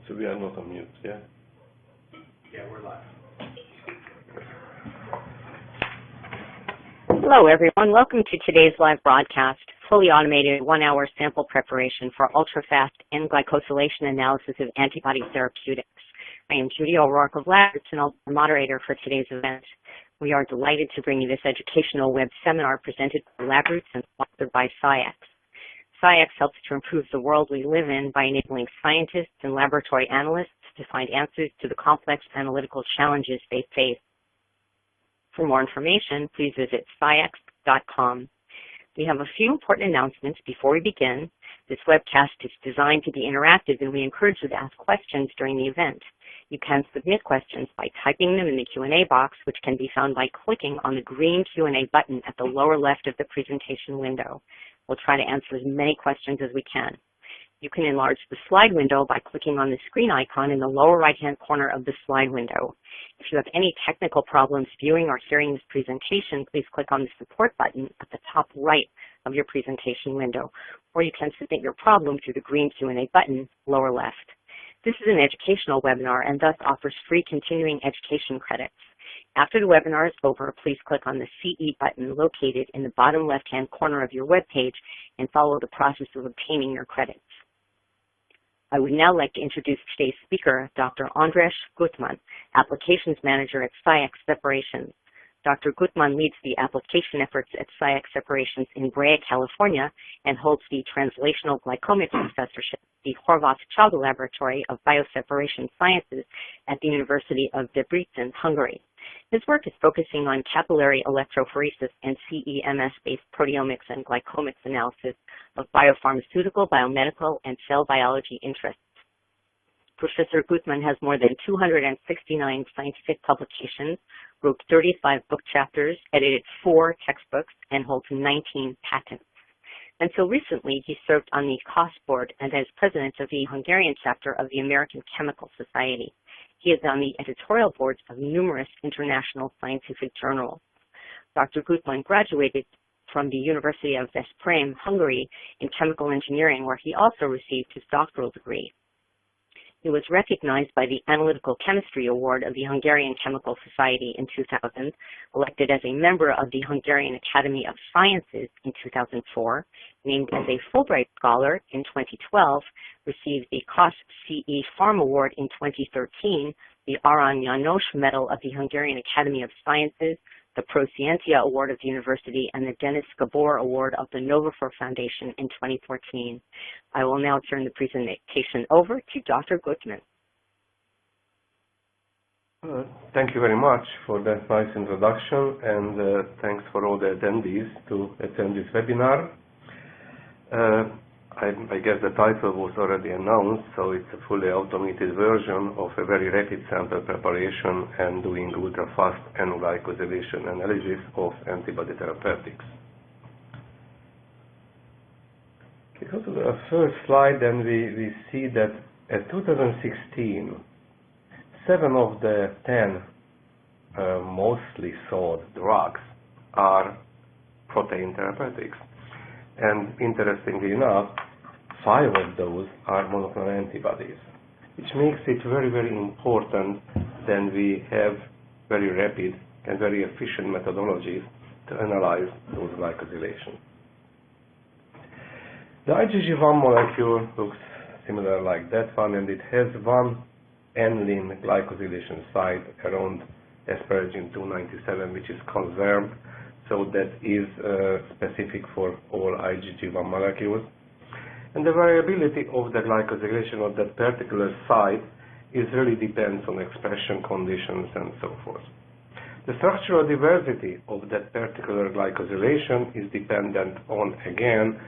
So we are not on mute, yeah? Yeah, we're live. Hello, everyone. Welcome to today's live broadcast, fully automated 1-hour sample preparation for ultrafast N-glycosylation analysis of antibody therapeutics. I am Judy O'Rourke of Labs, and I'll be the moderator for today's event. We are delighted to bring you this educational web seminar presented by LabRoots and sponsored by SciEx. SciEx helps to improve the world we live in by enabling scientists and laboratory analysts to find answers to the complex analytical challenges they face. For more information, please visit sciex.com. We have a few important announcements before we begin. This webcast is designed to be interactive, and we encourage you to ask questions during the event. You can submit questions by typing them in the Q&A box, which can be found by clicking on the green Q&A button at the lower left of the presentation window. We'll try to answer as many questions as we can. You can enlarge the slide window by clicking on the screen icon in the lower right-hand corner of the slide window. If you have any technical problems viewing or hearing this presentation, please click on the support button at the top right of your presentation window, or you can submit your problem through the green Q&A button, lower left. This is an educational webinar and thus offers free continuing education credits. After the webinar is over, please click on the CE button located in the bottom left-hand corner of your web page and follow the process of obtaining your credits. I would now like to introduce today's speaker, Dr. Andras Guttman, Applications Manager at SciEx Separations. Dr. Guttman leads the application efforts at SciEx Separations in Brea, California, and holds the Translational Glycomics Professorship at the Horváth-Csaba Laboratory of Bioseparation Sciences at the University of Debrecen, Hungary. His work is focusing on capillary electrophoresis and CESI-MS-based proteomics and glycomics analysis of biopharmaceutical, biomedical, and cell biology interests. Professor Guttman has more than 269 scientific publications, wrote 35 book chapters, edited 4 textbooks, and holds 19 patents. Until recently, he served on the COS board and as president of the Hungarian chapter of the American Chemical Society. He is on the editorial boards of numerous international scientific journals. Dr. Guttman graduated from the University of Veszprém, Hungary, in chemical engineering, where he also received his doctoral degree. He was recognized by the Analytical Chemistry Award of the Hungarian Chemical Society in 2000, elected as a member of the Hungarian Academy of Sciences in 2004, named as a Fulbright Scholar in 2012, received the COS CE Farm Award in 2013, the Aron János Medal of the Hungarian Academy of Sciences, the Proscientia Award of the University, and the Denis Gabor Award of the Novafor Foundation in 2014. I will now turn the presentation over to Dr. Guttman. Thank you very much for that nice introduction, and thanks for all the attendees to attend this webinar. I guess the title was already announced, so it's a fully automated version of a very rapid sample preparation and doing ultra-fast N-glycosylation analysis of antibody therapeutics. Okay, go to the first slide, and we see that in 2016, 7 of the 10 mostly sold drugs are protein therapeutics. And interestingly enough, 5 of those are monoclonal antibodies, which makes it very, very important that we have very rapid and very efficient methodologies to analyze those glycosylations. The IgG1 molecule looks similar like that one, and it has one N-lin glycosylation site around asparagine 297, which is conserved, so that is specific for all IgG1 molecules. And the variability of the glycosylation of that particular site really depends on expression conditions and so forth. The structural diversity of that particular glycosylation is dependent on, again,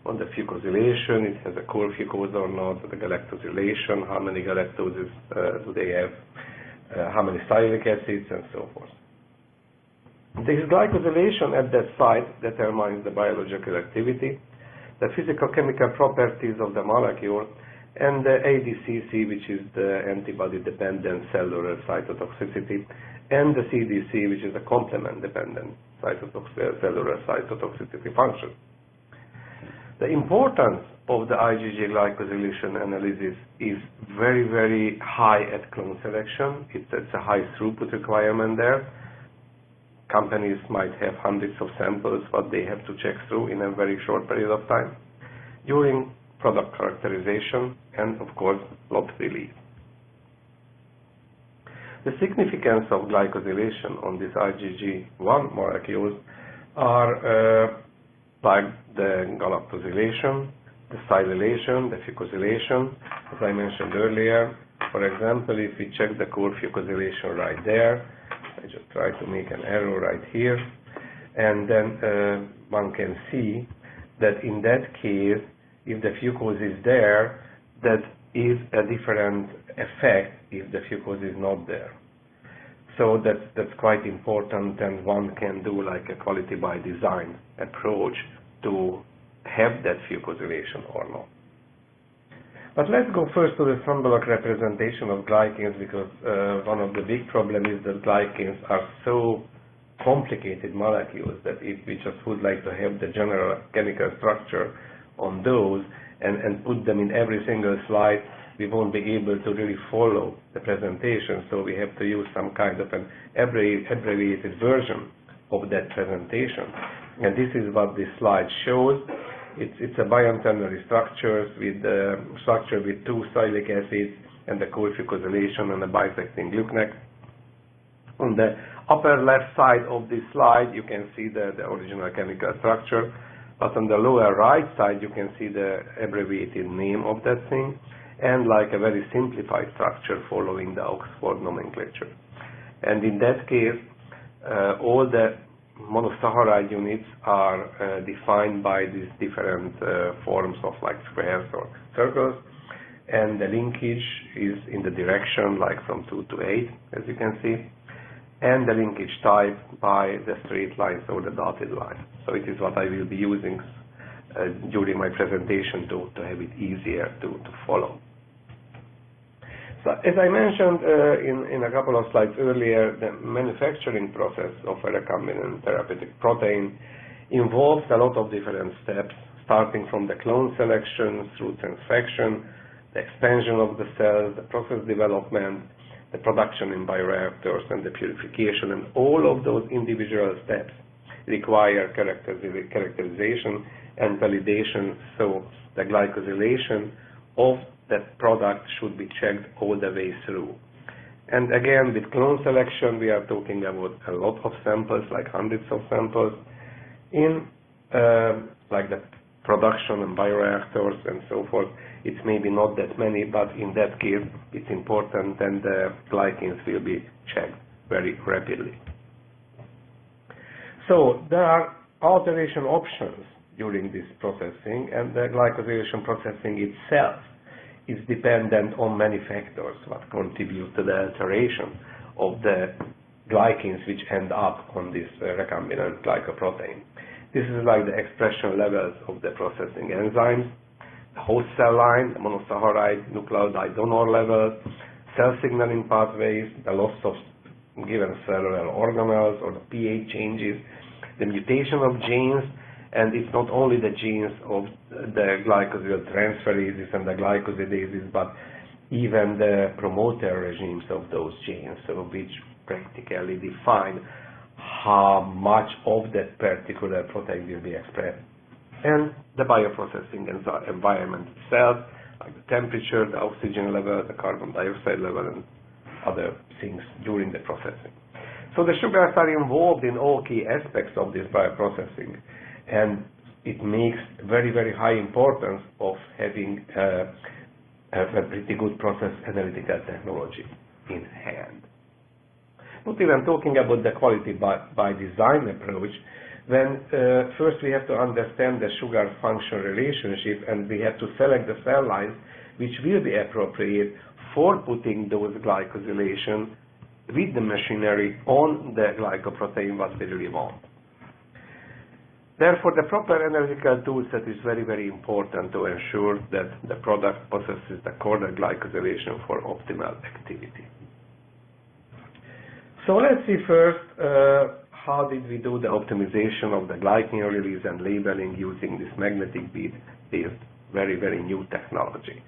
on the fucosylation. It has a core fucose or not, the galactosylation, how many galactoses do they have, how many sialic acids, and so forth. This glycosylation at that site determines the biological activity, the physical-chemical properties of the molecule, and the ADCC, which is the antibody-dependent cellular cytotoxicity, and the CDC, which is the complement-dependent cellular cytotoxicity function. The importance of the IgG glycosylation analysis is very, very high at clone selection. It's a high throughput requirement there. Companies might have hundreds of samples, but they have to check through in a very short period of time. During product characterization and, of course, lot release. The significance of glycosylation on these IgG1 molecules are like the galactosylation, the sialylation, the fucosylation. As I mentioned earlier, for example, if we check the core fucosylation right there, I just try to make an arrow right here, and then one can see that in that case, if the fucose is there, that is a different effect if the fucose is not there. So that's quite important, and one can do like a quality by design approach to have that fucosylation or not. But let's go first to the symbolic representation of glycans, because one of the big problems is that glycans are so complicated molecules that if we just would like to have the general chemical structure on those and put them in every single slide, we won't be able to really follow the presentation. So we have to use some kind of an abbreviated version of that presentation. And this is what this slide shows. It's a biantennary structure with two sialic acids and the core fucosylation and a bisecting glucneck. On the upper left side of this slide, you can see the original chemical structure, but on the lower right side, you can see the abbreviated name of that thing, and like a very simplified structure following the Oxford nomenclature. And in that case, all the monosaccharide units are defined by these different forms of like squares or circles, and the linkage is in the direction like from 2 to 8, as you can see, and the linkage type by the straight lines or the dotted line. So it is what I will be using during my presentation to have it easier to follow. So as I mentioned in a couple of slides earlier, the manufacturing process of a recombinant therapeutic protein involves a lot of different steps, starting from the clone selection through transfection, the expansion of the cells, the process development, the production in bioreactors, and the purification. And all of those individual steps require characterization and validation, so the glycosylation of that product should be checked all the way through. And again, with clone selection, we are talking about a lot of samples, like hundreds of samples, in like the production and bioreactors and so forth. It's maybe not that many, but in that case, it's important, and the glycans will be checked very rapidly. So there are alteration options during this processing, and the glycosylation processing itself is dependent on many factors what contribute to the alteration of the glycans which end up on this recombinant glycoprotein. This is like the expression levels of the processing enzymes, the host cell line, the monosaccharide nucleotide donor levels, cell signaling pathways, the loss of given cellular organelles or the pH changes, the mutation of genes. And it's not only the genes of the glycosyl transferases and the glycosidases, but even the promoter regimes of those genes, so which practically define how much of that particular protein will be expressed. And the bioprocessing environment itself, like the temperature, the oxygen level, the carbon dioxide level, and other things during the processing. So the sugars are involved in all key aspects of this bioprocessing. And it makes very, very high importance of having a pretty good process analytical technology in hand. Not even talking about the quality by design approach, when first we have to understand the sugar function relationship, and we have to select the cell lines which will be appropriate for putting those glycosylation with the machinery on the glycoprotein what we really want. Therefore, the proper analytical toolset is very, very important to ensure that the product possesses the correct glycosylation for optimal activity. So let's see first how did we do the optimization of the glycan release and labeling using this magnetic bead-based very, very new technology.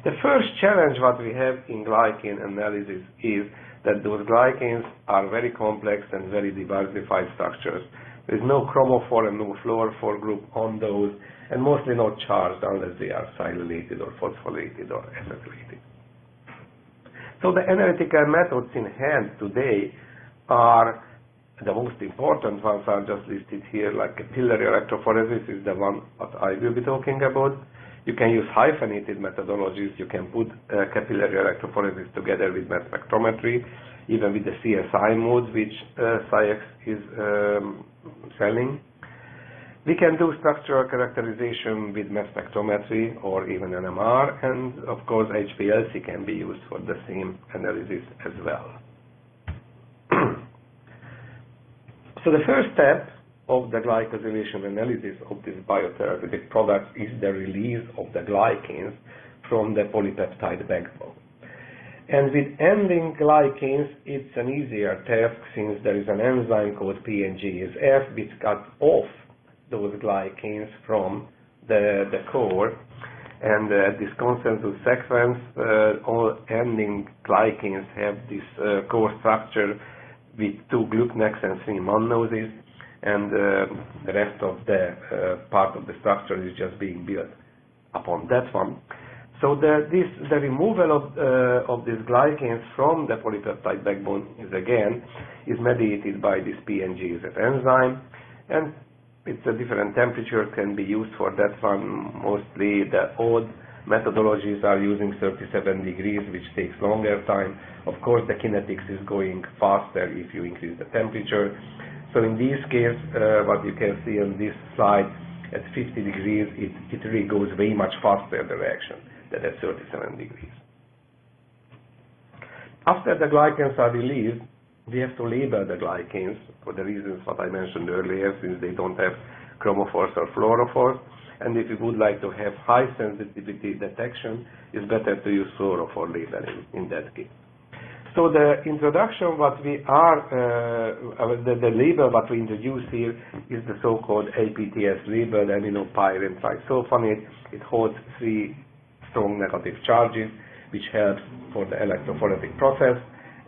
The first challenge what we have in glycan analysis is that those glycans are very complex and very diversified structures. There is no chromophore and no fluorophore group on those, and mostly not charged unless they are sialylated or phosphorylated or acylated. So the analytical methods in hand today are the most important ones are just listed here, like capillary electrophoresis is the one that I will be talking about. You can use hyphenated methodologies. You can put capillary electrophoresis together with mass spectrometry, even with the CSI mode, which SciEx is selling. We can do structural characterization with mass spectrometry or even NMR, and of course HPLC can be used for the same analysis as well. So the first step of the glycosylation analysis of this biotherapeutic product is the release of the glycans from the polypeptide backbone. And with N-glycans, it's an easier task since there is an enzyme called PNGase F which cuts off those glycans from the core. And this consensus sequence, all N-glycans have this core structure with 2 glucnecks and 3 mannoses, and the rest of the part of the structure is just being built upon that one. So the removal of these glycans from the polypeptide backbone is mediated by this PNGase F enzyme, and it's a different temperature can be used for that one. Mostly the old methodologies are using 37 degrees, which takes longer time. Of course, the kinetics is going faster if you increase the temperature. So in this case, what you can see on this slide, at 50 degrees, it really goes way much faster, the reaction, than at 37 degrees. After the glycans are released, we have to label the glycans for the reasons what I mentioned earlier, since they don't have chromophores or fluorophores. And if you would like to have high sensitivity detection, it's better to use fluorophore labeling in that case. So the introduction, what we are, the label what we introduce here is the so-called APTS label, aminopyrene trisulfonate. It holds 3 strong negative charges, which helps for the electrophoretic process.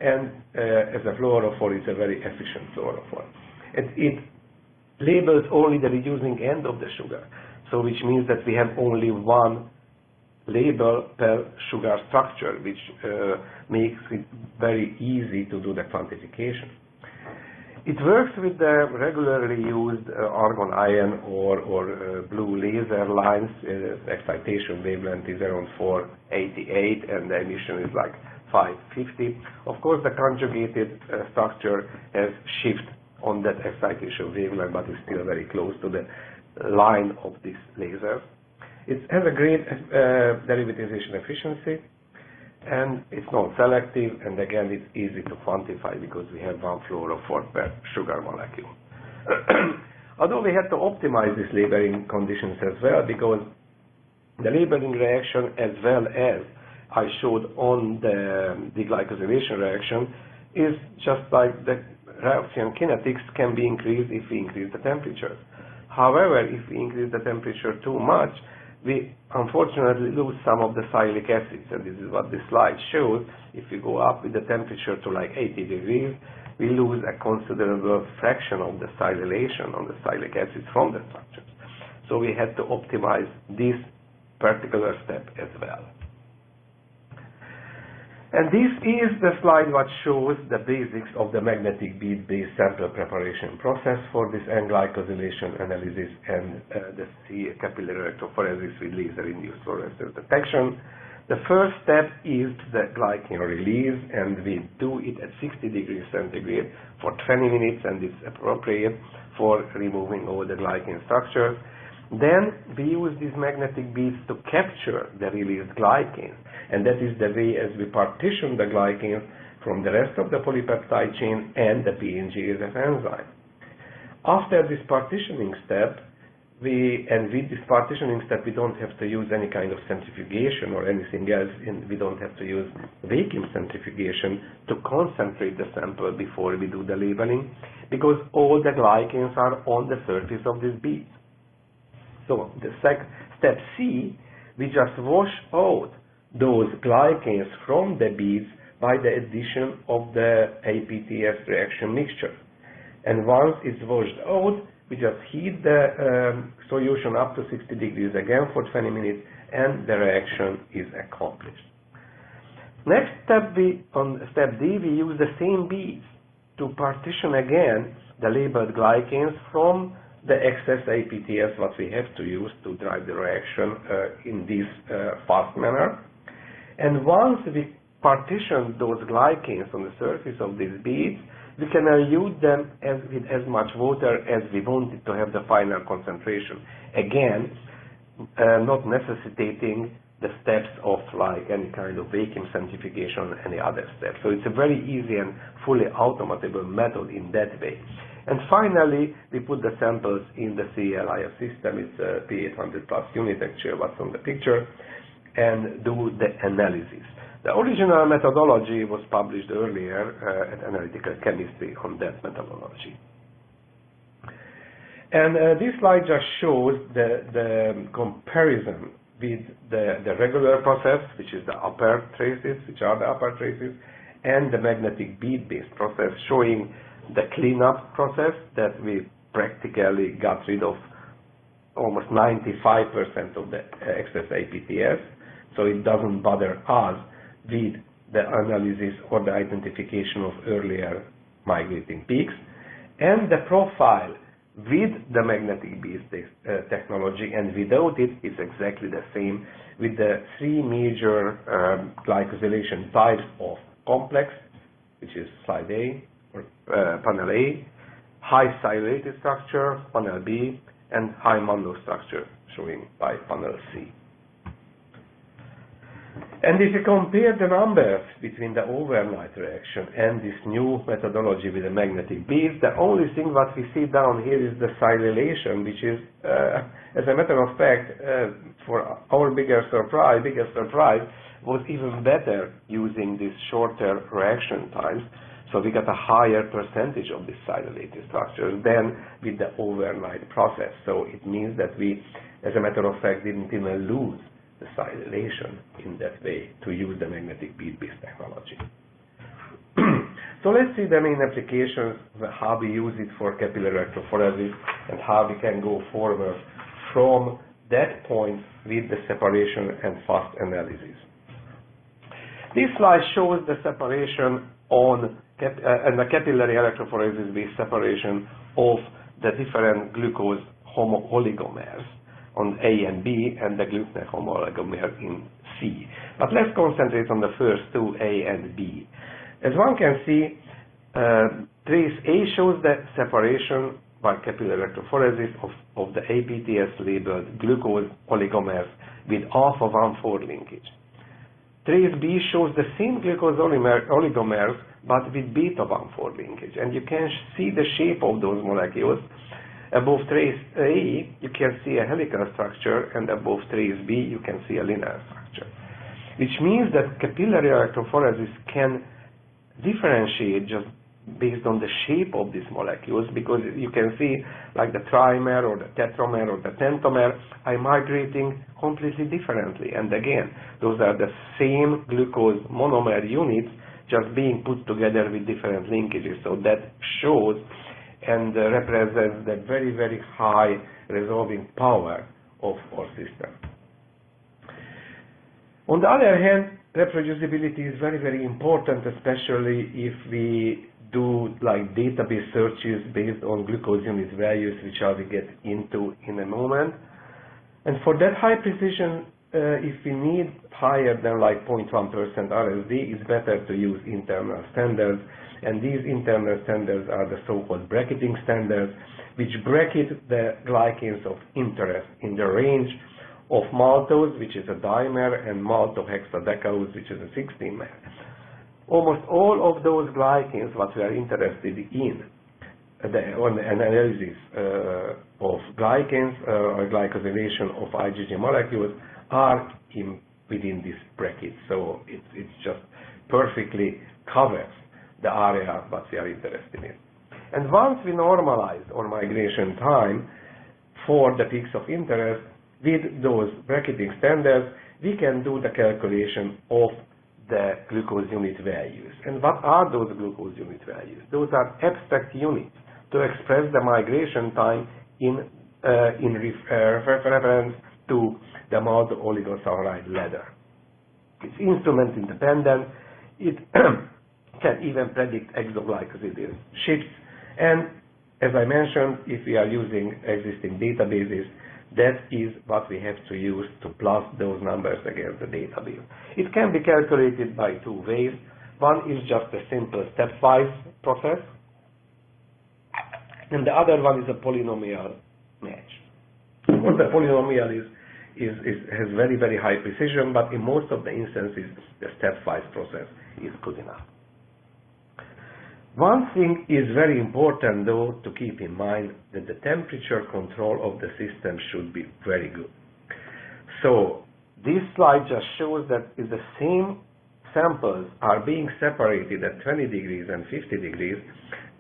And as a fluorophore, it's a very efficient fluorophore. It labels only the reducing end of the sugar. So which means that we have only 1 label per sugar structure, which makes it very easy to do the quantification. It works with the regularly used argon ion or blue laser lines. Excitation wavelength is around 488 and the emission is like 550. Of course, the conjugated structure has shift on that excitation wavelength, but is still very close to the line of this laser. It has a great derivatization efficiency, and it's non-selective, and again it's easy to quantify because we have 1 fluorophore per sugar molecule. Although we had to optimize these labeling conditions as well, because the labeling reaction, as well as I showed on the deglycosylation reaction, is just like the reaction kinetics can be increased if we increase the temperature. However, if we increase the temperature too much, we unfortunately lose some of the sialic acids, and this is what this slide shows. If we go up with the temperature to like 80 degrees, we lose a considerable fraction of the sialylation on the sialic acids from the structures. So we had to optimize this particular step as well. And this is the slide what shows the basics of the magnetic bead-based sample preparation process for this N-glycosylation analysis and the capillary electrophoresis with laser-induced fluorescence detection. The first step is the glycan release, and we do it at 60 degrees centigrade for 20 minutes, and it's appropriate for removing all the glycan structures. Then we use these magnetic beads to capture the released glycans, and that is the way as we partition the glycans from the rest of the polypeptide chain and the PNGase F enzyme. After this partitioning step, we don't have to use any kind of centrifugation or anything else, and we don't have to use vacuum centrifugation to concentrate the sample before we do the labeling, because all the glycans are on the surface of these beads. So the step C, we just wash out those glycans from the beads by the addition of the APTS reaction mixture. And once it's washed out, we just heat the solution up to 60 degrees again for 20 minutes, and the reaction is accomplished. Next step, on step D, we use the same beads to partition again the labeled glycans from the excess APTS what we have to use to drive the reaction in this fast manner. And once we partition those glycans on the surface of these beads, we can dilute them with as much water as we wanted to have the final concentration. Again, not necessitating the steps of like any kind of vacuum centrifugation or any other steps. So it's a very easy and fully automatable method in that way. And finally, we put the samples in the CESI-LIF system. It's a P800 plus unit, actually what's on the picture, and do the analysis. The original methodology was published earlier at Analytical Chemistry on that methodology. And this slide just shows the comparison with the regular process, which is the upper traces, which are the upper traces, and the magnetic bead-based process, showing the cleanup process that we practically got rid of almost 95% of the excess APTS, so it doesn't bother us with the analysis or the identification of earlier migrating peaks. And the profile with the magnetic bead technology and without it is exactly the same, with the three major glycosylation types of complex, which is slide A, or panel A, high sialated structure, panel B, and high mannose structure, showing by panel C. And if you compare the numbers between the overnight reaction and this new methodology with the magnetic beads, the only thing what we see down here is the sialation, which is, as a matter of fact, for our biggest surprise, was even better using these shorter reaction times. So we got a higher percentage of these sialated structures than with the overnight process. So it means that we, as a matter of fact, didn't even lose the sialation in that way to use the magnetic bead-based technology. So let's see the main applications, how we use it for capillary electrophoresis, and how we can go forward from that point with the separation and fast analysis. This slide shows the separation on and the capillary electrophoresis-based separation of the different glucose homooligomers on A and B, and the glucan homoligomer in C. But let's concentrate on the first two, A and B. As one can see, trace A shows the separation by capillary electrophoresis of the APTS labeled glucose oligomers with alpha 1,4 linkage. Trace B shows the same glucose oligomers but with beta 1,4 linkage, and you can see the shape of those molecules. Above trace A, you can see a helical structure, and above trace B, you can see a linear structure, which means that capillary electrophoresis can differentiate just based on the shape of these molecules, because you can see like the trimer or the tetramer or the pentamer are migrating completely differently. And again, those are the same glucose monomer units just being put together with different linkages. So that shows and represents the very, very high resolving power of our system. On the other hand, reproducibility is very, very important, especially if we do like database searches based on glucose unit values, which I will get into in a moment. And for that high precision, if we need higher than like 0.1% RSD, it's better to use internal standards. And these internal standards are the so-called bracketing standards, which bracket the glycans of interest in the range of maltose, which is a dimer, and maltohexadecahose, which is a 16-mer. Almost all of those glycans, what we are interested in, on the analysis of glycans or glycosylation of IgG molecules, are within this bracket. So it's just perfectly covers the area that we are interested in. And once we normalize our migration time for the peaks of interest, with those bracketing standards, we can do the calculation of the glucose unit values. And what are those glucose unit values? Those are abstract units to express the migration time in reference to the amount of oligosaccharide ladder. It's instrument independent. It can even predict exoglycosidase shifts. And as I mentioned, if we are using existing databases, that is what we have to use to plot those numbers against the database. It can be calculated by two ways. One is just a simple stepwise process, and the other one is a polynomial match. Well, the polynomial has very, very high precision, but in most of the instances, the stepwise process is good enough. One thing is very important, though, to keep in mind, that the temperature control of the system should be very good. So this slide just shows that if the same samples are being separated at 20 degrees and 50 degrees,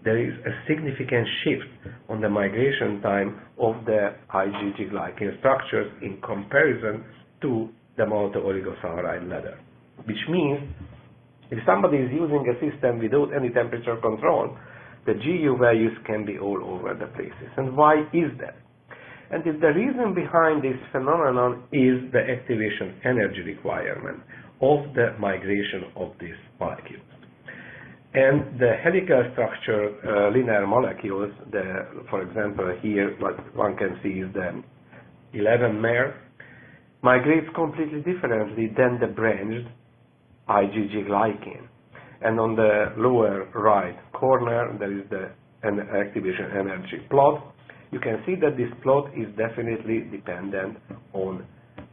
there is a significant shift on the migration time of the IgG glycan structures in comparison to the multi-oligosaccharide ladder, which means if somebody is using a system without any temperature control, the GU values can be all over the places. And why is that? And if the reason behind this phenomenon is the activation energy requirement of the migration of these molecules. And the helical structure linear molecules, for example here what one can see is the 11-mer, migrates completely differently than the branched IgG glycan. And on the lower right corner there is the activation energy plot. You can see that this plot is definitely dependent on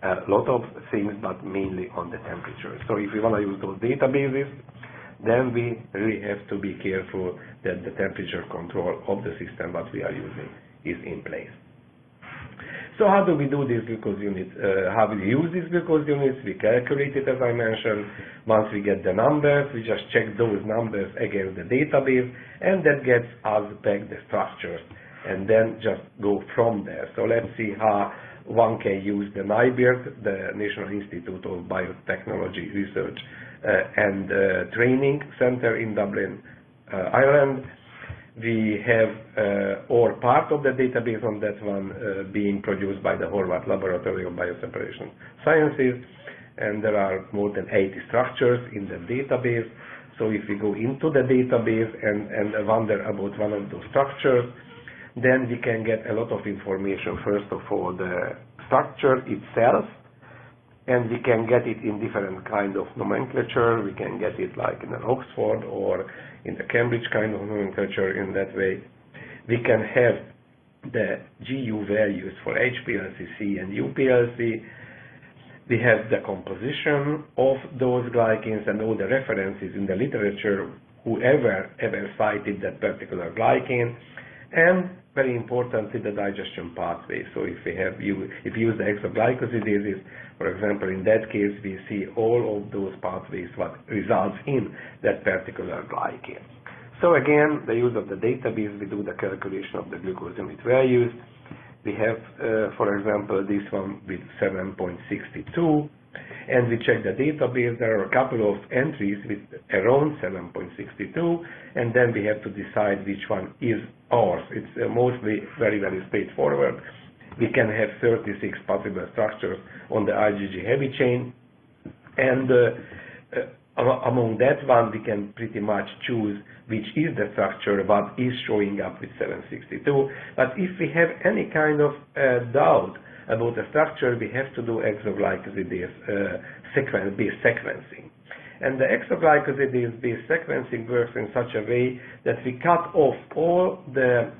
a lot of things, but mainly on the temperature. So if we want to use those databases, then we really have to be careful that the temperature control of the system that we are using is in place. So how do we do these glucose units? How we use these glucose units? We calculate it, as I mentioned. Once we get the numbers, we just check those numbers against the database, and that gets us back the structures, and then just go from there. So let's see how one can use the NIBIRT, the National Institute of Biotechnology Research and Training Center in Dublin, Ireland. We have or part of the database on that one being produced by the Horváth Laboratory of Bioseparation Sciences, and there are more than 80 structures in the database. So if we go into the database and wonder about one of those structures, then we can get a lot of information. First of all, the structure itself, and we can get it in different kind of nomenclature. We can get it like in an Oxford or in the Cambridge kind of nomenclature in that way. We can have the GU values for HPLC-C and UPLC. We have the composition of those glycans and all the references in the literature, whoever ever cited that particular glycan, and very importantly, the digestion pathway. So if we use the exoglycosidases, for example, in that case, we see all of those pathways what results in that particular glycan. So again, the use of the database, we do the calculation of the glucose unit values. We have, for example, this one with 7.62, and we check the database. There are a couple of entries with around 7.62, and then we have to decide which one is ours. It's mostly very, very straightforward. We can have 36 possible structures on the IgG heavy chain, and among that one we can pretty much choose which is the structure what is showing up with 762. But if we have any kind of doubt about the structure, we have to do exoglycosidase based sequencing. And the exoglycosidase based sequencing works in such a way that we cut off all the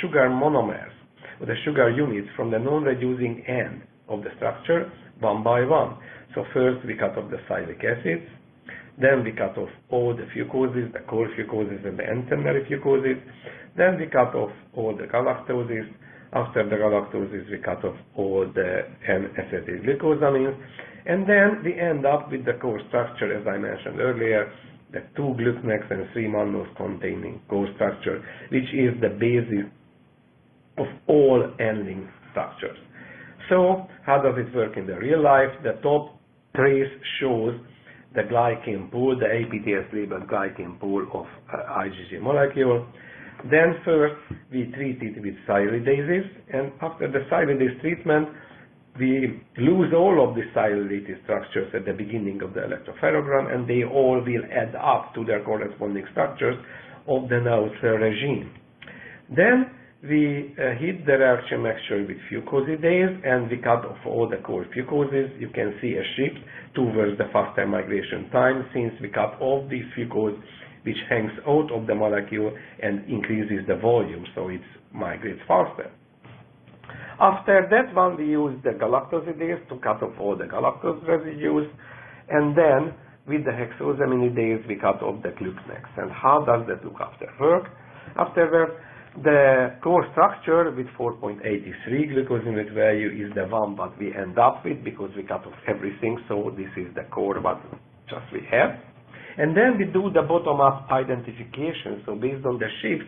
sugar monomers, or the sugar units, from the non-reducing end of the structure one by one. So first we cut off the sialic acids, then we cut off all the fucoses, the core fucoses and the antennary fucoses, then we cut off all the galactoses. After the galactoses, we cut off all the N-acetylglucosamines, and then we end up with the core structure, as I mentioned earlier, the 2 glucnex and 3 mannose containing core structure, which is the basis of all N-link structures. So how does it work in the real life? The top trace shows the glycan pool, the APTS labeled glycan pool of IgG molecule. Then first we treat it with sialidases, and after the sialidase treatment we lose all of the sialidated structures at the beginning of the electropherogram, and they all will add up to their corresponding structures of the neutral regime. Then we hit the reaction mixture with fucosidase, and we cut off all the core fucoses. You can see a shift towards the faster migration time since we cut off the fucose which hangs out of the molecule and increases the volume, so it migrates faster. After that one, we use the galactosidase to cut off all the galactose residues, and then with the hexosaminidase we cut off the glucanex. And how does that look after work? Afterward, the core structure with 4.83 glucose unit value is the one that we end up with because we cut off everything, so this is the core what just we have. And then we do the bottom-up identification, so based on the shift,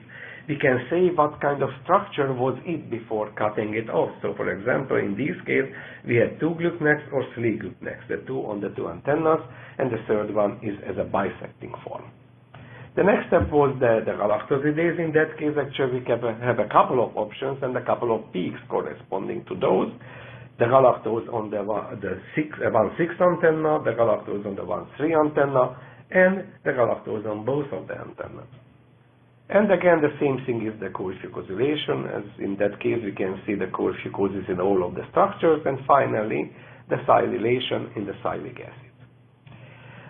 we can say what kind of structure was it before cutting it off. So for example, in this case, we had 2 glucanex or 3 glucanex, the 2 on the 2 antennas, and the third one is as a bisecting form. The next step was the galactosidase. In that case, actually, we have a couple of options and a couple of peaks corresponding to those. The galactose on the 1,6 antenna, the galactose on the 1,3 antenna, and the galactose on both of the antennas. And again, the same thing is the core fucosylation, as in that case we can see the core fucoses in all of the structures, and finally the sialylation in the sialic acid.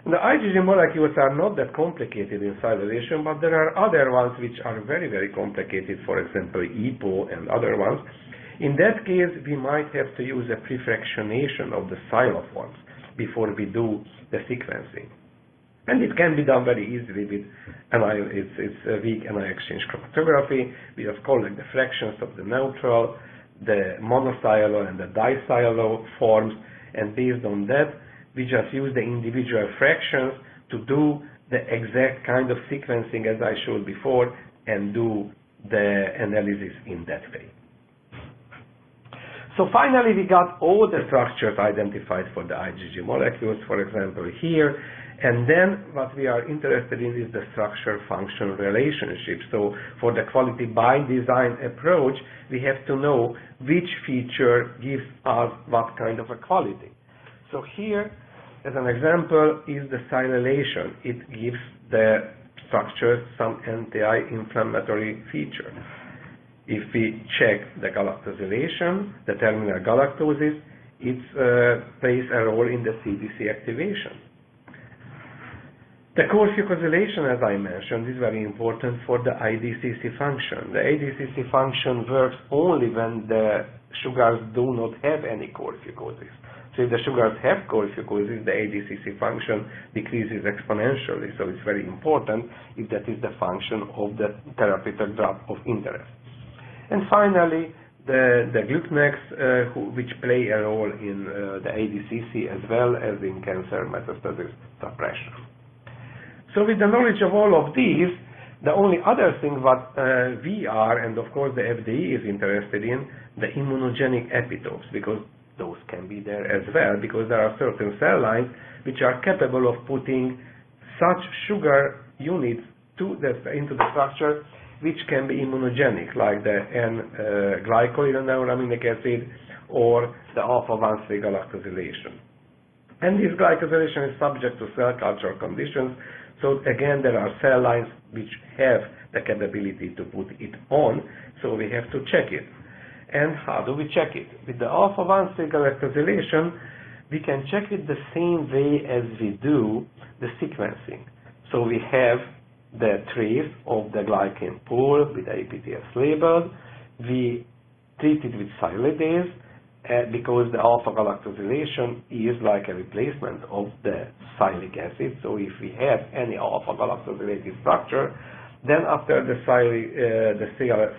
The IgG molecules are not that complicated in sialylation, but there are other ones which are very, very complicated, for example EPO and other ones. In that case, we might have to use a prefractionation of the sialoforms before we do the sequencing. And it can be done very easily with weak anion exchange chromatography. We just collect the fractions of the neutral, the monocylo and the disialo forms, and based on that, we just use the individual fractions to do the exact kind of sequencing as I showed before and do the analysis in that way. So finally, we got all the structures identified for the IgG molecules, for example, here. And then what we are interested in is the structure-function relationship. So for the quality by design approach, we have to know which feature gives us what kind of a quality. So here, as an example, is the sialylation. It gives the structure some anti-inflammatory feature. If we check the galactosylation, the terminal galactoses, it plays a role in the CDC activation. The core fucosylation, as I mentioned, is very important for the ADCC function. The ADCC function works only when the sugars do not have any core fucoses. So if the sugars have core fucoses, the ADCC function decreases exponentially. So it's very important if that is the function of the therapeutic drug of interest. And finally, the glucanex, which play a role in the ADCC as well as in cancer metastasis suppression. So with the knowledge of all of these, the only other thing what we are, and of course the FDA is interested in, the immunogenic epitopes, because those can be there as well, because there are certain cell lines which are capable of putting such sugar units into the structure which can be immunogenic, like the N-glycosylation acid or the alpha-1 galactosylation. And this glycosylation is subject to cell culture conditions. So again, there are cell lines which have the capability to put it on, so we have to check it. And how do we check it? With the alpha-1 galactosylation, we can check it the same way as we do the sequencing. So we have the trace of the glycan pool with APTS labeled. We treat it with sialidase because the alpha-galactosylation is like a replacement of the sialic acid. So if we have any alpha-galactosylated structure, then after the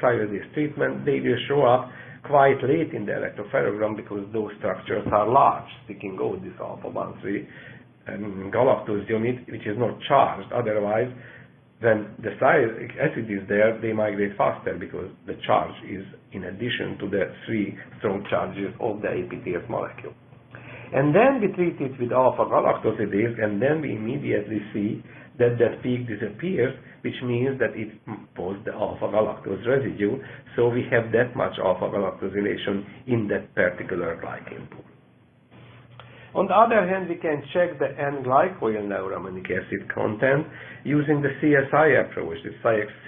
sialidase treatment, they will show up quite late in the electropherogram because those structures are large, sticking out this alpha-1 galactose unit, which is not charged. Otherwise, when the sialic acid is there, they migrate faster because the charge is in addition to the 3 strong charges of the APTS molecule. And then we treat it with alpha-galactosidase, and then we immediately see that that peak disappears, which means that it was the alpha-galactose residue, so we have that much alpha-galactosylation in that particular glycan pool. On the other hand, we can check the N-glycoyl neuraminic acid content using the CSI approach. The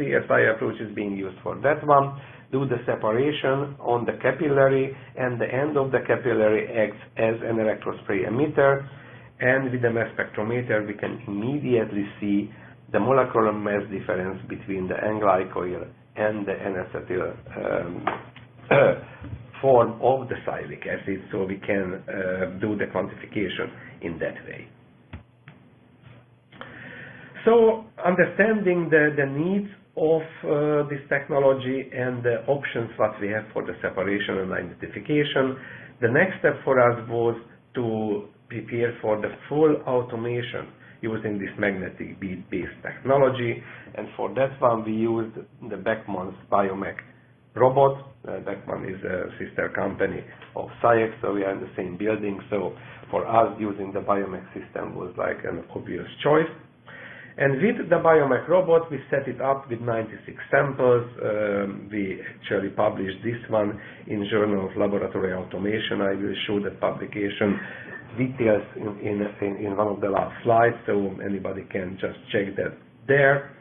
CSI approach is being used for that one. Do the separation on the capillary, and the end of the capillary acts as an electrospray emitter, and with the mass spectrometer we can immediately see the molecular mass difference between the N-glycoyl and the N-acetyl form of the sialic acid, so we can do the quantification in that way. So understanding the needs of this technology and the options what we have for the separation and identification, the next step for us was to prepare for the full automation using this magnetic bead-based technology, and for that one we used the Beckman's Biomech robot. Beckman is a sister company of SciEx, so we are in the same building, so for us using the Biomech system was like an obvious choice. And with the Biomech robot, we set it up with 96 samples. We actually published this one in Journal of Laboratory Automation. I will show the publication details in one of the last slides, so anybody can just check that there.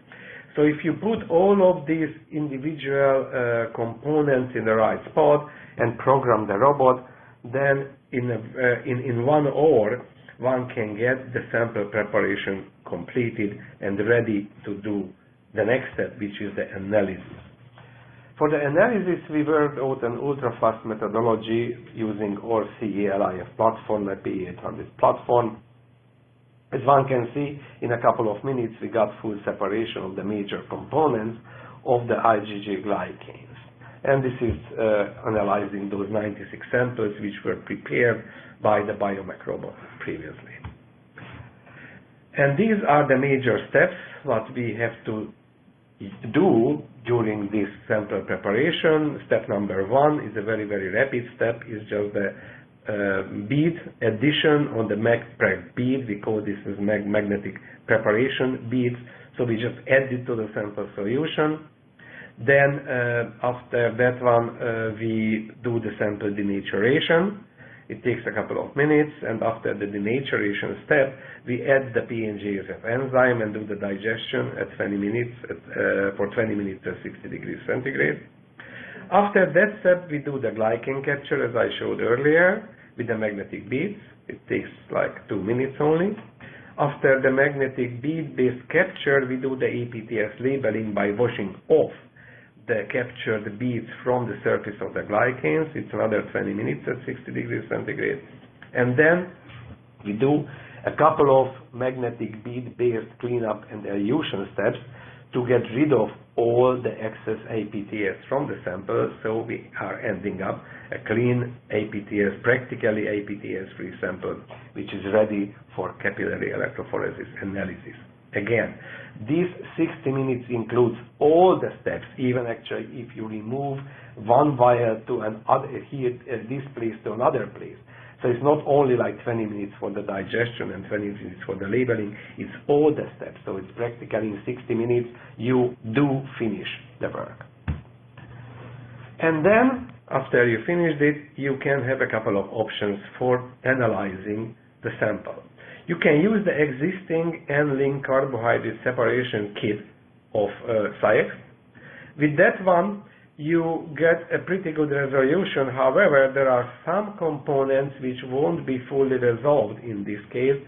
So if you put all of these individual components in the right spot and program the robot, then in 1 hour, one can get the sample preparation completed and ready to do the next step, which is the analysis. For the analysis, we worked out an ultrafast methodology using our CE-LIF platform, a P800 platform. As one can see, in a couple of minutes, we got full separation of the major components of the IgG glycans. And this is analyzing those 96 samples which were prepared by the Biomech robot previously. And these are the major steps what we have to do during this sample preparation. Step number 1 is a very, very rapid step, is just the bead addition on the MagPrep bead. We call this as magnetic preparation beads. So we just add it to the sample solution. Then after that one, we do the sample denaturation. It takes a couple of minutes, and after the denaturation step, we add the PNGase F enzyme and do the digestion at 20 minutes for 20 minutes at 60 degrees centigrade. After that step, we do the glycan capture, as I showed earlier, with the magnetic beads. It takes like 2 minutes only. After the magnetic bead-based capture, we do the APTS labeling by washing off the captured beads from the surface of the glycans. It's another 20 minutes at 60 degrees centigrade. And then we do a couple of magnetic bead-based cleanup and elution steps to get rid of all the excess APTS from the sample, so we are ending up a clean APTS, practically APTS-free sample, which is ready for capillary electrophoresis analysis. Again, these 60 minutes includes all the steps, even actually if you remove one vial to this place to another place. So it's not only like 20 minutes for the digestion and 20 minutes for the labeling, it's all the steps. So it's practically in 60 minutes you do finish the work. And then, after you finished it, you can have a couple of options for analyzing the sample. You can use the existing N-link carbohydrate separation kit of SciEx. With that one, you get a pretty good resolution. However, there are some components which won't be fully resolved in this case.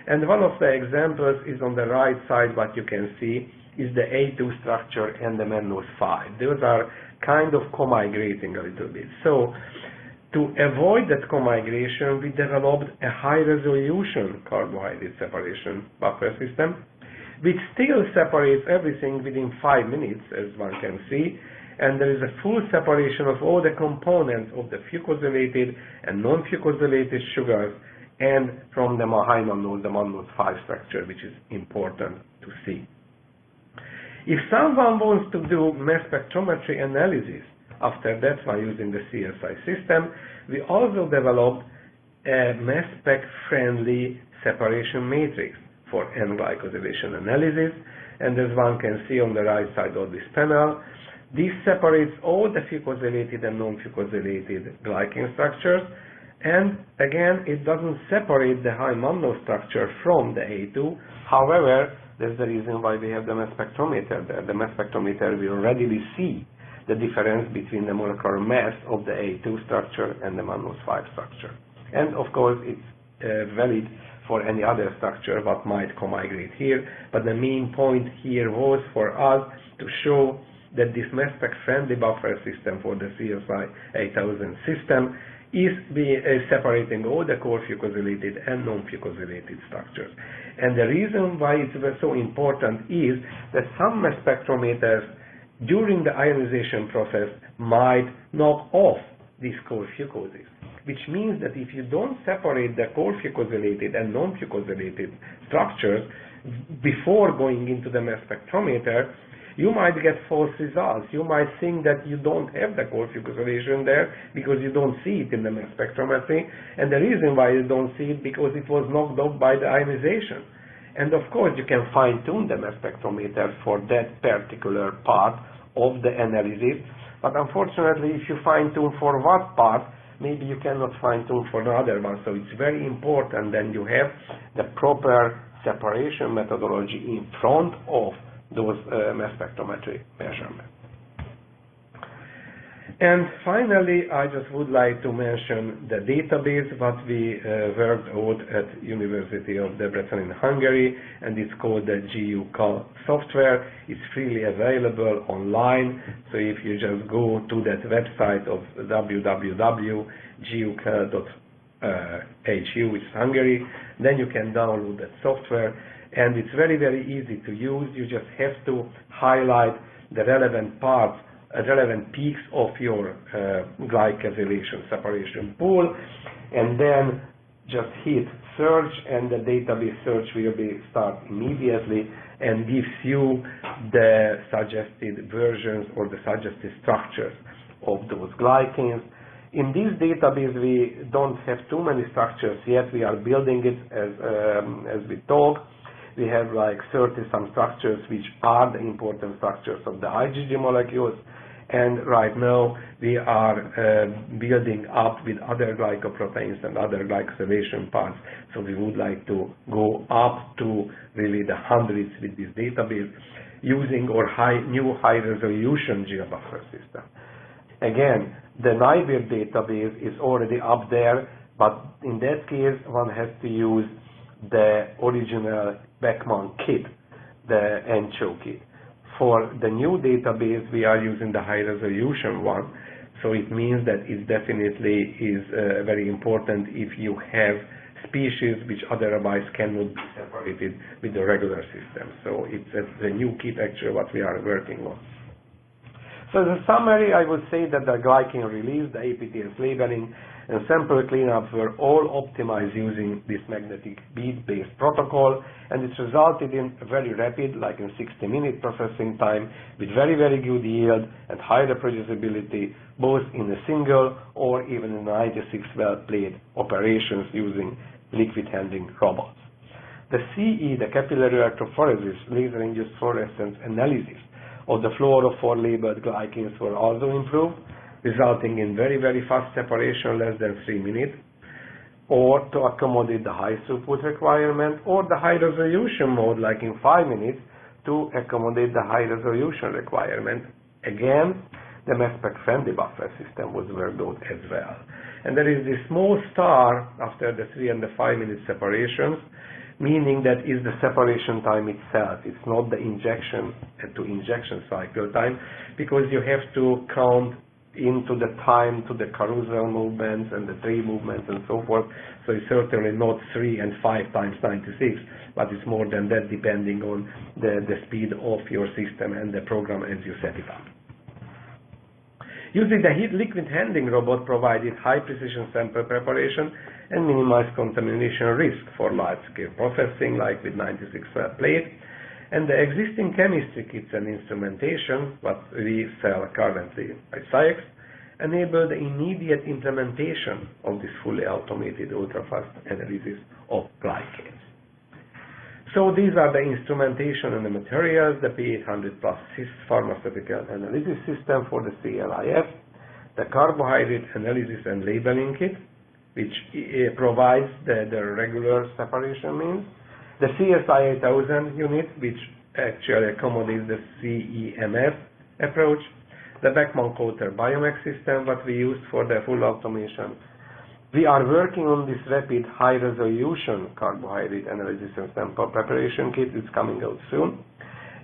And one of the examples is on the right side. What you can see is the A2 structure and the mannose 5. Those are kind of co-migrating a little bit. So to avoid that co-migration, we developed a high-resolution carbohydrate separation buffer system, which still separates everything within 5 minutes, as one can see, and there is a full separation of all the components of the fucosylated and non-fucosylated sugars, and from the high mannose, the mannose 5 structure, which is important to see. If someone wants to do mass spectrometry analysis after that by using the CSI system, we also developed a mass spec friendly separation matrix for N-glycosylation analysis, and as one can see on the right side of this panel, this separates all the fucosylated and non-fucosylated glycan structures, and again it doesn't separate the high mannose structure from the A2. However, that's the reason why we have the mass spectrometer there. The mass spectrometer will readily see the difference between the molecular mass of the A2 structure and the mannose 5 structure. And of course it's valid for any other structure that might co-migrate here, but the main point here was for us to show that this mass spec friendly buffer system for the CSI 8000 system is separating all the core fucosylated and non-fucosylated structures. And the reason why it's so important is that some mass spectrometers during the ionization process might knock off these core fucoses, which means that if you don't separate the core fucosylated and non-fucosylated structures before going into the mass spectrometer, you might get false results. You might think that you don't have the core fucosylation there because you don't see it in the mass spectrometry, and the reason why you don't see it because it was knocked off by the ionization. And of course you can fine-tune the mass spectrometer for that particular part of the analysis, but unfortunately if you fine-tune for one part, maybe you cannot fine-tune for the other one. So it's very important that you have the proper separation methodology in front of those mass spectrometry measurements. And finally, I just would like to mention the database that we worked out at University of Debrecen in Hungary, and it's called the GUCAL software. It's freely available online, so if you just go to that website of www.gucal.hu, which is Hungary, then you can download that software, and it's very, very easy to use. You just have to highlight the relevant parts, relevant peaks of your glycosylation separation pool, and then just hit search, and the database search will start immediately and gives you the suggested versions or the suggested structures of those glycans. In this database, we don't have too many structures yet. We are building it as we talk. We have like 30-some structures which are the important structures of the IgG molecules, and right now we are building up with other glycoproteins and other glycosylation parts. So we would like to go up to really the hundreds with this database using our new high-resolution GeoBuffer system. Again, the NIBIR database is already up there, but in that case one has to use the original Beckman kit, the NCHO kit. For the new database, we are using the high-resolution one, so it means that it definitely is very important if you have species which otherwise cannot be separated with the regular system. So it's the new kit actually what we are working on. So as a summary, I would say that the glycan release, the APTS labeling, and sample cleanup were all optimized using this magnetic bead-based protocol, and it resulted in a very rapid, like in 60-minute processing time, with very, very good yield and high reproducibility, both in a single or even in 96 well-played operations using liquid handling robots. The CE, the capillary electrophoresis laser-induced fluorescence analysis of the fluorophore labeled glycans were also improved, resulting in very, very fast separation, less than 3 minutes, or to accommodate the high throughput requirement, or the high resolution mode, like in 5 minutes, to accommodate the high resolution requirement. Again, the mass spec friendly buffer system was worked out as well. And there is this small star after the 3 and the 5 minute separations, meaning that is the separation time itself. It's not the injection to injection cycle time, because you have to count into the time to the carousel movements and the tree movements and so forth. So it's certainly not 3 and 5 times 96, but it's more than that depending on the speed of your system and the program as you set it up. Using the liquid handling robot provided high precision sample preparation and minimized contamination risk for large scale processing, like with 96 well plate. And the existing chemistry kits and instrumentation, what we sell currently by SciEx, enable the immediate implementation of this fully automated ultrafast analysis of glycans. So these are the instrumentation and the materials, the P800 plus pharmaceutical analysis system for the CESI-LIF, the carbohydrate analysis and labeling kit, which provides the regular separation means, the CSI-8000 unit, which actually accommodates the CESI-MS approach, the Beckman Coulter Biomax system, what we use for the full automation. We are working on this rapid high-resolution carbohydrate analysis and sample preparation kit. It's coming out soon.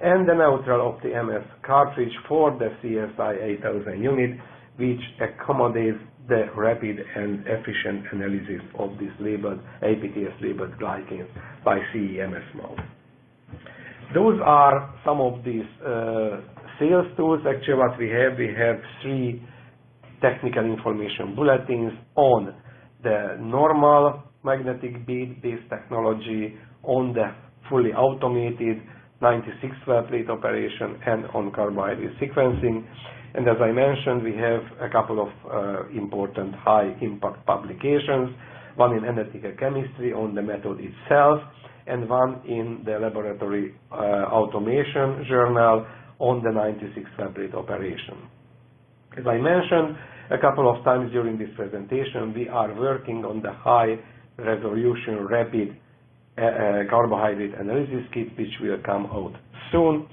And the neutral Opti-MS cartridge for the CSI-8000 unit, which accommodates the rapid and efficient analysis of these labeled APTS labeled glycans by CE-MS mode. Those are some of these sales tools. Actually, what we have 3 technical information bulletins on the normal magnetic bead-based technology, on the fully automated 96-well plate operation, and on carbohydrate sequencing. And as I mentioned, we have a couple of important high-impact publications, one in analytical chemistry on the method itself, and one in the laboratory automation journal on the 96-well plate operation. As I mentioned a couple of times during this presentation, we are working on the high-resolution rapid carbohydrate analysis kit, which will come out soon.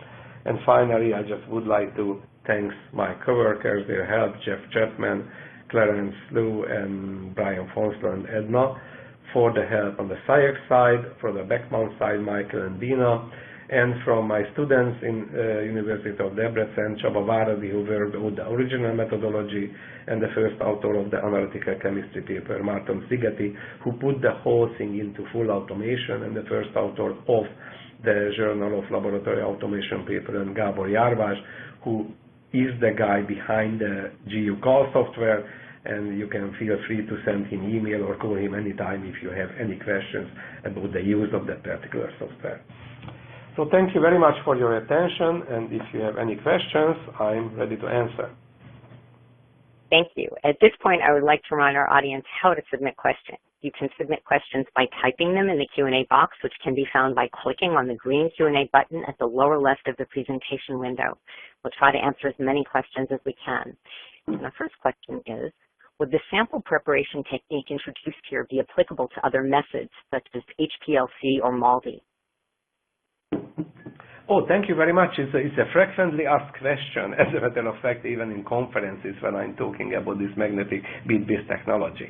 And finally, I just would like to thank my coworkers, their help, Jeff Chapman, Clarence Liu, and Brian Fonsler and Edna, for the help on the SciEx side, for the Beckman side, Michael and Dina, and from my students in University of Debrecen, Csaba Váradi, who worked on the original methodology, and the first author of the analytical chemistry paper, Martin Szigeti, who put the whole thing into full automation, and the first author of the Journal of Laboratory Automation paper, and Gábor Járvás, who is the guy behind the GU call software, and you can feel free to send him email or call him anytime if you have any questions about the use of that particular software. So thank you very much for your attention, and if you have any questions, I'm ready to answer. Thank you. At this point, I would like to remind our audience how to submit questions. You can submit questions by typing them in the Q&A box, which can be found by clicking on the green Q&A button at the lower left of the presentation window. We'll try to answer as many questions as we can. And the first question is, would the sample preparation technique introduced here be applicable to other methods, such as HPLC or MALDI? Oh, thank you very much. It's a frequently asked question, as a matter of fact, even in conferences when I'm talking about this magnetic bead-based technology.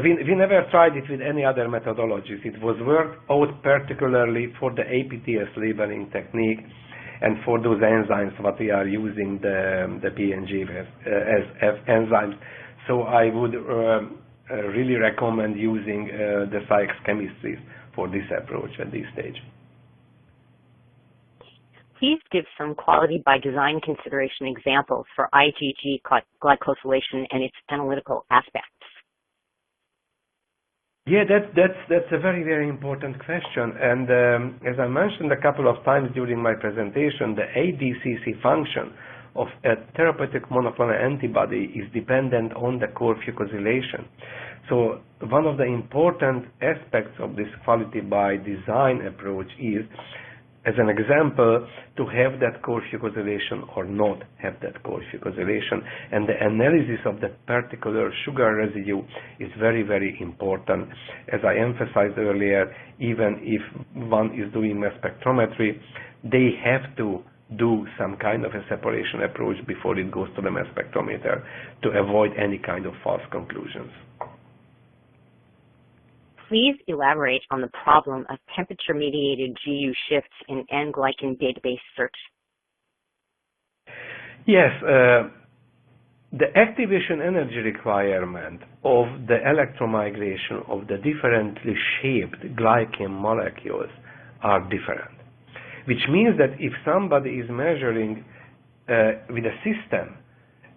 We never tried it with any other methodologies. It was worked out particularly for the APTS labeling technique and for those enzymes what we are using, the PNGase F enzymes. So I would really recommend using the SciEx chemistries for this approach at this stage. Please give some quality by design consideration examples for IgG glycosylation and its analytical aspects. Yeah, that's a very, very important question. And as I mentioned a couple of times during my presentation, the ADCC function of a therapeutic monoclonal antibody is dependent on the core fucosylation. So one of the important aspects of this quality by design approach is, as an example, to have that core fucosylation or not have that core fucosylation. And the analysis of that particular sugar residue is very, very important. As I emphasized earlier, even if one is doing mass spectrometry, they have to do some kind of a separation approach before it goes to the mass spectrometer to avoid any kind of false conclusions. Please elaborate on the problem of temperature-mediated GU shifts in N-glycan database search. Yes, the activation energy requirement of the electromigration of the differently shaped glycan molecules are different, which means that if somebody is measuring with a system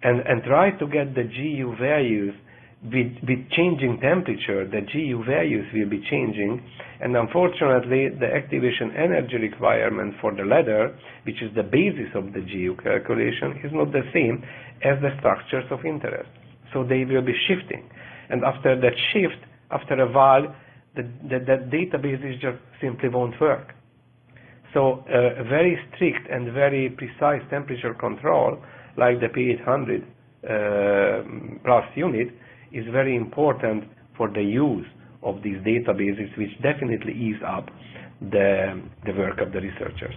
and try to get the GU values with changing temperature, the GU values will be changing, and unfortunately, the activation energy requirement for the ladder, which is the basis of the GU calculation, is not the same as the structures of interest. So they will be shifting, and after that shift, after a while, the database just simply won't work. So a very strict and very precise temperature control, like the P800 plus unit, is very important for the use of these databases, which definitely ease up the work of the researchers.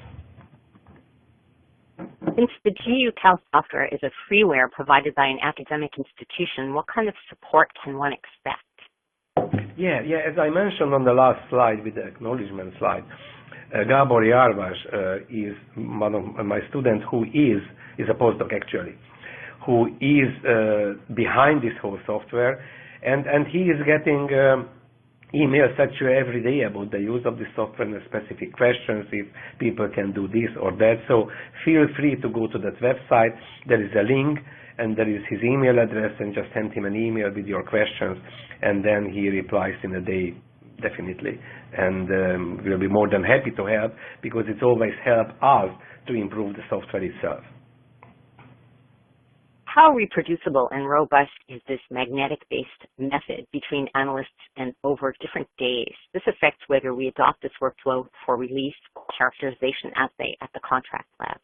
Since the GU-Cal software is a freeware provided by an academic institution, what kind of support can one expect? Yeah, as I mentioned on the last slide with the acknowledgement slide, Gábor Jarvas is one of my students who is a postdoc actually, who is behind this whole software, and he is getting emails actually every day about the use of the software and specific questions, if people can do this or that. So feel free to go to that website. There is a link, and there is his email address, and just send him an email with your questions, and then he replies in a day, definitely. And we'll be more than happy to help, because it's always helped us to improve the software itself. How reproducible and robust is this magnetic-based method between analysts and over different days? This affects whether we adopt this workflow for release or characterization assay at the contract lab.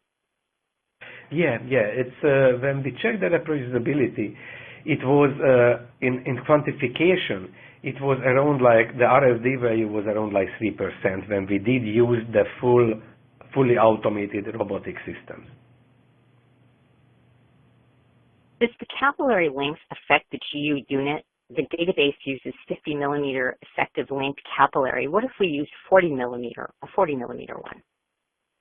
Yeah. It's when we checked the reproducibility, it was in quantification. It was around like the RSD value was around like 3% when we did use the fully automated robotic systems. Does the capillary length affect the GU unit? The database uses 50 millimeter effective length capillary. What if we use 40 millimeter, a 40 millimeter one?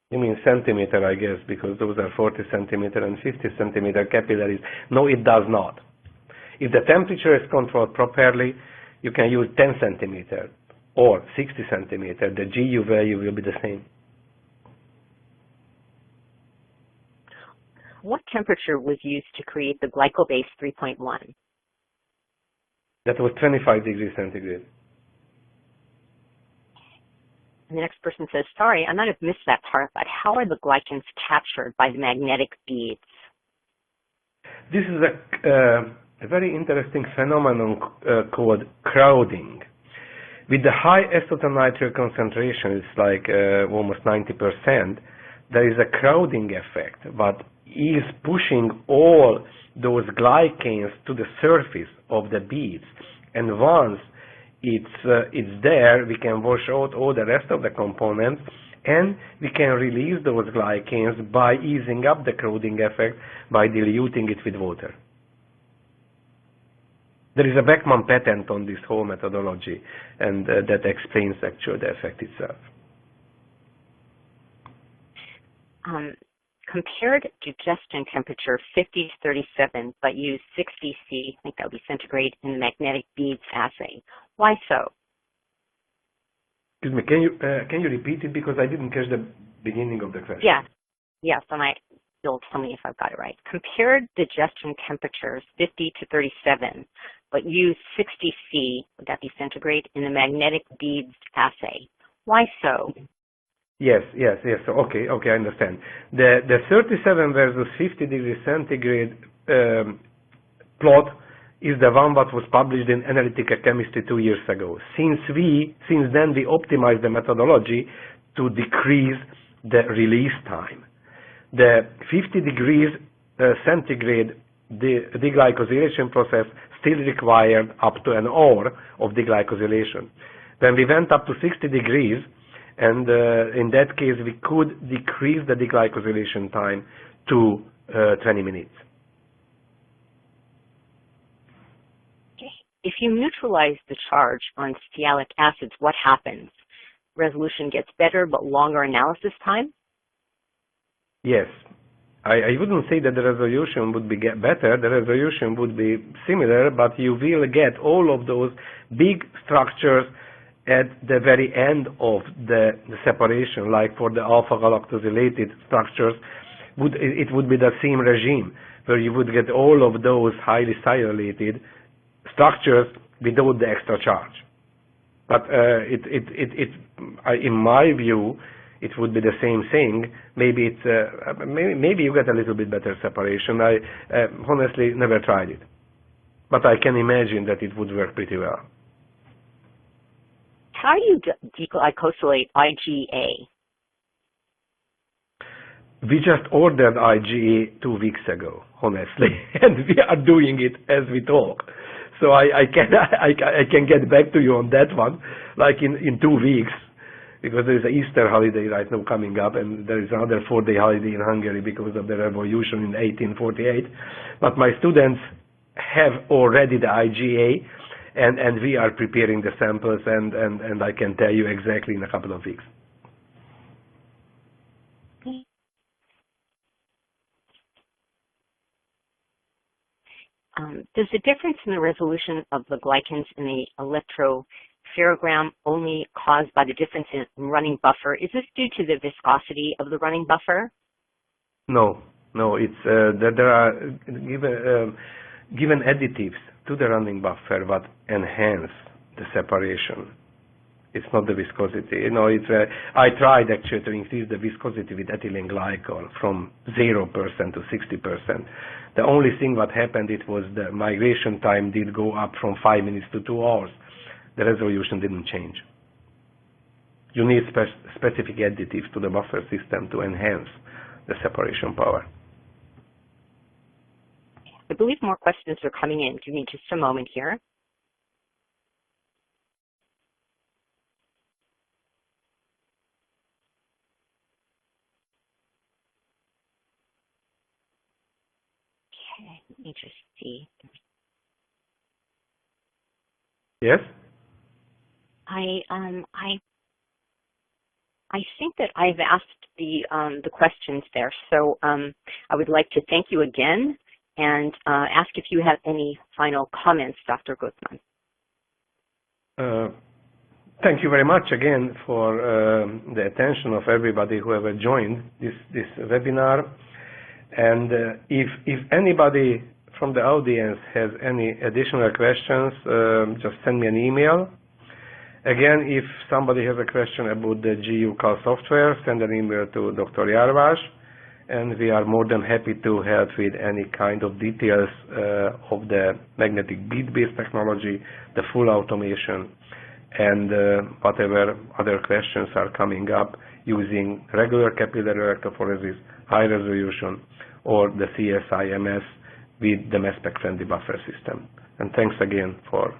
You mean centimeter, I guess, because those are 40 centimeter and 50 centimeter capillaries. No, it does not. If the temperature is controlled properly, you can use 10 centimeter or 60 centimeter. The GU value will be the same. What temperature was used to create the glycobase 3.1? That was 25 degrees centigrade. And the next person says, sorry, I might have missed that part, but how are the glycans captured by the magnetic beads? This is a very interesting phenomenon called crowding. With the high acetonitrile concentration, it's like almost 90%, there is a crowding effect, but is pushing all those glycans to the surface of the beads, and once it's there, we can wash out all the rest of the components, and we can release those glycans by easing up the crowding effect by diluting it with water. There is a Beckman patent on this whole methodology, and that explains actually the effect itself. Compared digestion temperature 50 to 37, but use 60 C, I think that would be centigrade, in the magnetic beads assay. Why so? Excuse me, can you repeat it, because I didn't catch the beginning of the question? Yes, and you'll tell me if I've got it right. Compared digestion temperatures 50 to 37, but use 60 C, would that be centigrade, in the magnetic beads assay. Why so? Yes. So, okay, I understand. The 37 versus 50 degrees centigrade plot is the one that was published in Analytical Chemistry 2 years ago. Since then we optimized the methodology to decrease the release time. The 50 degrees centigrade deglycosylation process still required up to an hour of deglycosylation. When we went up to 60 degrees, and in that case, we could decrease the deglycosylation time to 20 minutes. Okay. If you neutralize the charge on sialic acids, what happens? Resolution gets better, but longer analysis time? Yes. I wouldn't say that the resolution would get better. The resolution would be similar, but you will get all of those big structures at the very end of the separation, like for the alpha-galactosylated structures, it would be the same regime, where you would get all of those highly sialylated structures without the extra charge. But in my view, it would be the same thing. Maybe maybe you get a little bit better separation. I honestly never tried it, but I can imagine that it would work pretty well. How do you deglycosylate IgA? We just ordered IgA 2 weeks ago, honestly, and we are doing it as we talk. So I can get back to you on that one, like in 2 weeks, because there is an Easter holiday right now coming up, and there is another 4-day holiday in Hungary because of the revolution in 1848. But my students have already the IgA, and we are preparing the samples, and I can tell you exactly in a couple of weeks. Does the difference in the resolution of the glycans in the electropherogram only caused by the difference in running buffer? Is this due to the viscosity of the running buffer? No, it's that there are given additives to the running buffer that enhance the separation. It's not the viscosity. I tried actually to increase the viscosity with ethylene glycol from 0% to 60%. The only thing that happened, it was the migration time did go up from 5 minutes to 2 hours. The resolution didn't change. You need specific additives to the buffer system to enhance the separation power. I believe more questions are coming in. Give me just a moment here. Okay, let me just see. Yes? I think that I've asked the questions there, so I would like to thank you again and ask if you have any final comments, Dr. Guttman. Thank you very much again for the attention of everybody who ever joined this webinar. And if anybody from the audience has any additional questions, just send me an email. Again, if somebody has a question about the GU-Cal software, send an email to Dr. Jarvás, and we are more than happy to help with any kind of details of the magnetic bead-based technology, the full automation, and whatever other questions are coming up using regular capillary electrophoresis, high resolution, or the CESI-MS with the mass spec-friendly buffer system. And thanks again for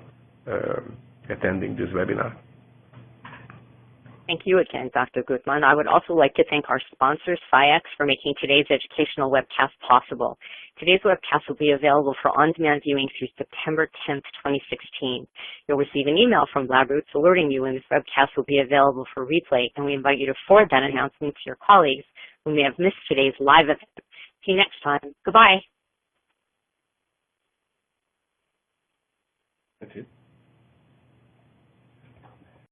attending this webinar. Thank you again, Dr. Guttman. I would also like to thank our sponsors, SciEx, for making today's educational webcast possible. Today's webcast will be available for on-demand viewing through September 10th, 2016. You'll receive an email from LabRoots alerting you when this webcast will be available for replay, and we invite you to forward that announcement to your colleagues who may have missed today's live event. See you next time. Goodbye. That's it.